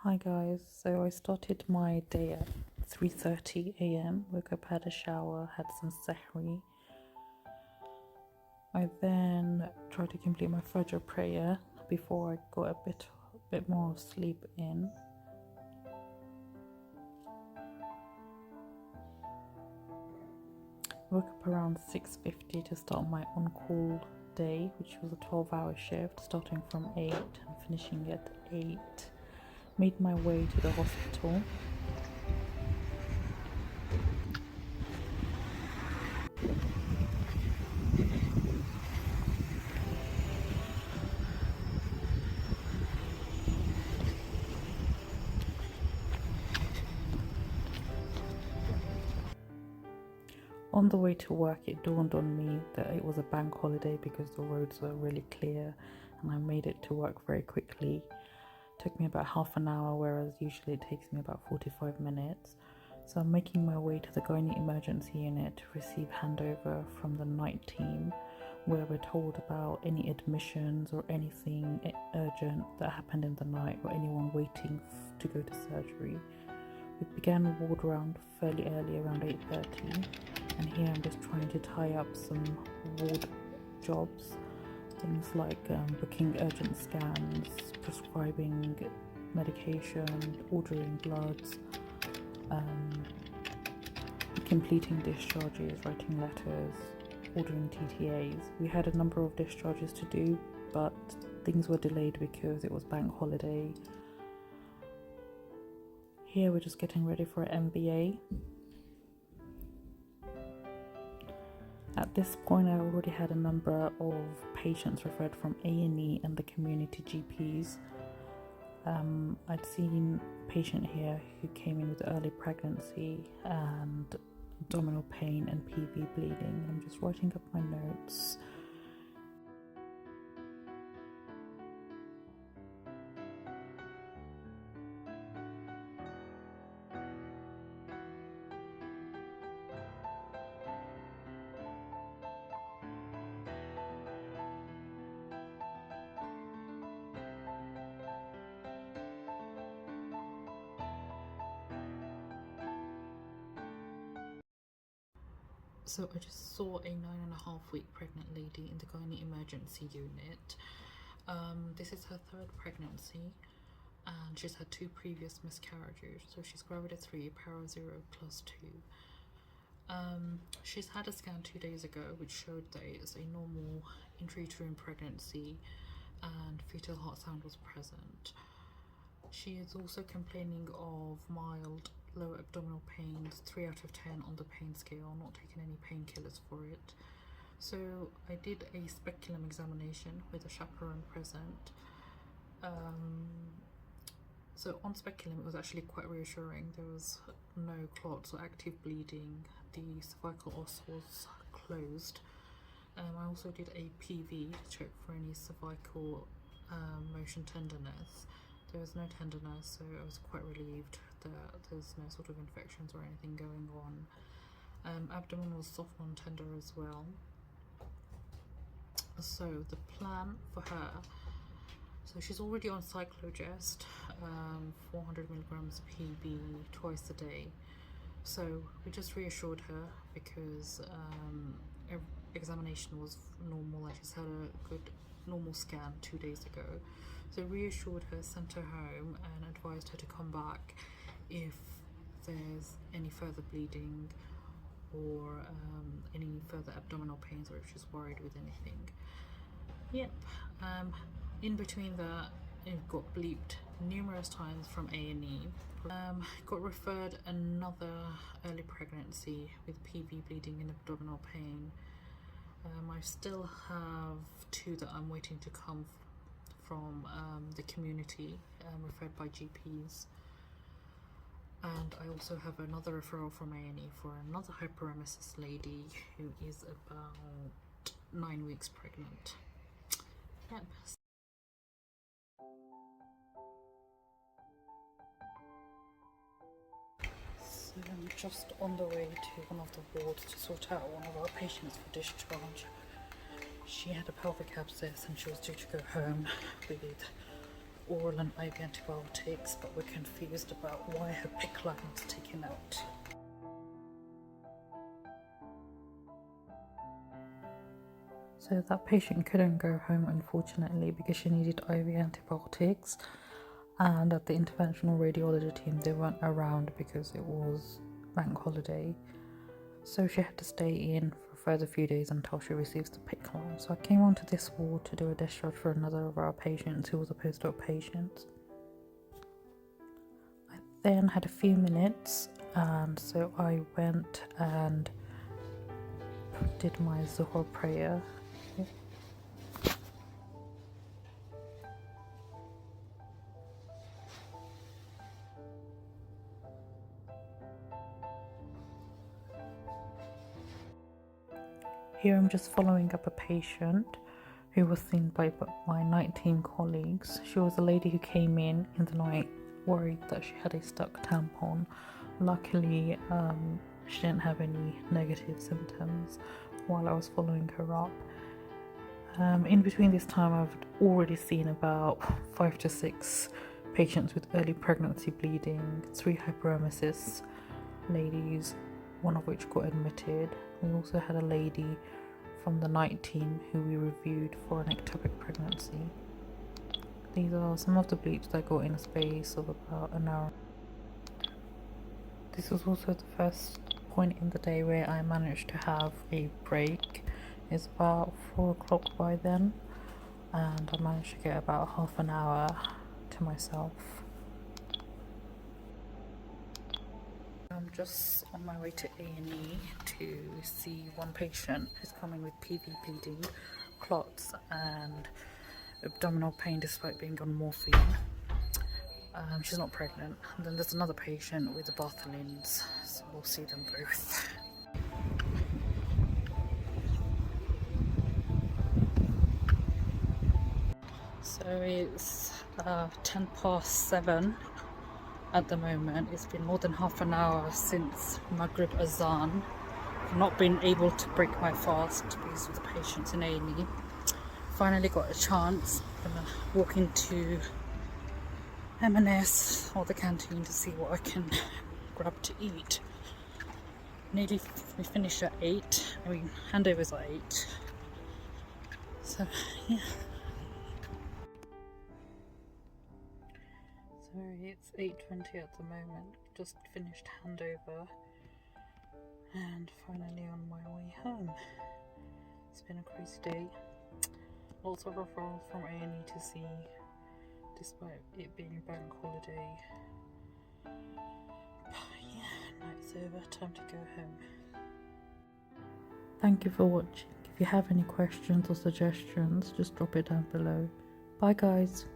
Hi guys, so I started my day at 3:30 a.m. Woke up, had a shower, had some sahri. I then tried to complete my Fajr prayer before I got a bit more sleep in. Woke up around 6:50 to start my on-call day, which was a 12-hour shift starting from 8 and finishing at 8. Made my way to the hospital. On the way to work, it dawned on me that it was a bank holiday because the roads were really clear and I made it to work very quickly. It took me about half an hour, whereas usually it takes me about 45 minutes. So I'm making my way to the gynae emergency unit to receive handover from the night team, where we're told about any admissions or anything urgent that happened in the night or anyone waiting to go to surgery. We began ward round fairly early, around 8:30, and here I'm just trying to tie up some ward jobs, things like booking urgent scans, prescribing medication, ordering bloods, completing discharges, writing letters, ordering TTAs. We had a number of discharges to do, but things were delayed because it was bank holiday. Here we're just getting ready for an MBA. At this point, I already had a number of patients referred from A&E and the community GPs. I'd seen a patient here who came in with early pregnancy and abdominal pain and PV bleeding. I'm just writing up my notes. So I just saw a 9.5-week pregnant lady in the gynae emergency unit. This is her third pregnancy and she's had 2 previous miscarriages. So she's gravid at 3, para 0 plus 2. She's had a scan 2 days ago which showed that it's a normal intrauterine pregnancy and fetal heart sound was present. She is also complaining of mild lower abdominal pains, 3 out of 10 on the pain scale, not taking any painkillers for it. So I did a speculum examination with a chaperone present. So on speculum it was actually quite reassuring. There was no clots or active bleeding. The cervical os was closed. I also did a PV to check for any cervical motion tenderness. There was no tenderness, so I was quite relieved that there's no sort of infections or anything going on. Abdomen was soft, non-tender as well. So the plan for her, so she's already on cyclogest, 400 milligrams PB twice a day. So we just reassured her because examination was normal and she's had a good normal scan 2 days ago. So reassured her, sent her home and advised her to come back if there's any further bleeding or any further abdominal pains or if she's worried with anything. Yep. In between that, it got bleeped numerous times from A&E. Got referred another early pregnancy with PV bleeding and abdominal pain. I still have 2 that I'm waiting to come from the community, referred by GPs. And I also have another referral from A&E for another hyperemesis lady who is about 9 weeks pregnant. Yep. So I'm just on the way to one of the wards to sort out one of our patients for discharge. She had a pelvic abscess and she was due to go home with oral and IV antibiotics, but we're confused about why her PICC line was taken out. So that patient couldn't go home, unfortunately, because she needed IV antibiotics, and at the interventional radiology team they weren't around because it was bank holiday, so she had to stay in for a further few days until she receives the PICC line. So I came onto this ward to do a discharge for another of our patients who was a postdoc patient. I then had a few minutes, and so I went and did my Zuhr prayer. Here I'm just following up a patient who was seen by my night team colleagues. She was a lady who came in the night worried that she had a stuck tampon. Luckily, she didn't have any negative symptoms while I was following her up. In between this time, I've already seen about 5 to 6 patients with early pregnancy bleeding, 3 hyperemesis ladies, one of which got admitted. We also had a lady from the night team who we reviewed for an ectopic pregnancy. These are some of the bleeps that got in a space of about an hour. This was also the first point in the day where I managed to have a break. It's about 4 o'clock by then, and I managed to get about half an hour to myself. I'm just on my way to A&E to see one patient who's coming with PV bleeding, clots and abdominal pain despite being on morphine. She's not pregnant. And then there's another patient with the Bartholin's, so we'll see them both. So it's 7:10 at the moment. It's been more than half an hour since Maghrib Azan. I've not been able to break my fast because of the patients in A&E. Finally got a chance. I'm gonna walk into M&S or the canteen to see what I can grab to eat. We finished at 8. I mean, handovers at 8. So yeah. So it's 8:20 at the moment. Just finished handover and finally on my way home. It's been a crazy day. Lots of referrals from A&E to see, despite it being bank holiday. Yeah, night's over, time to go home. Thank you for watching. If you have any questions or suggestions, just drop it down below. Bye guys.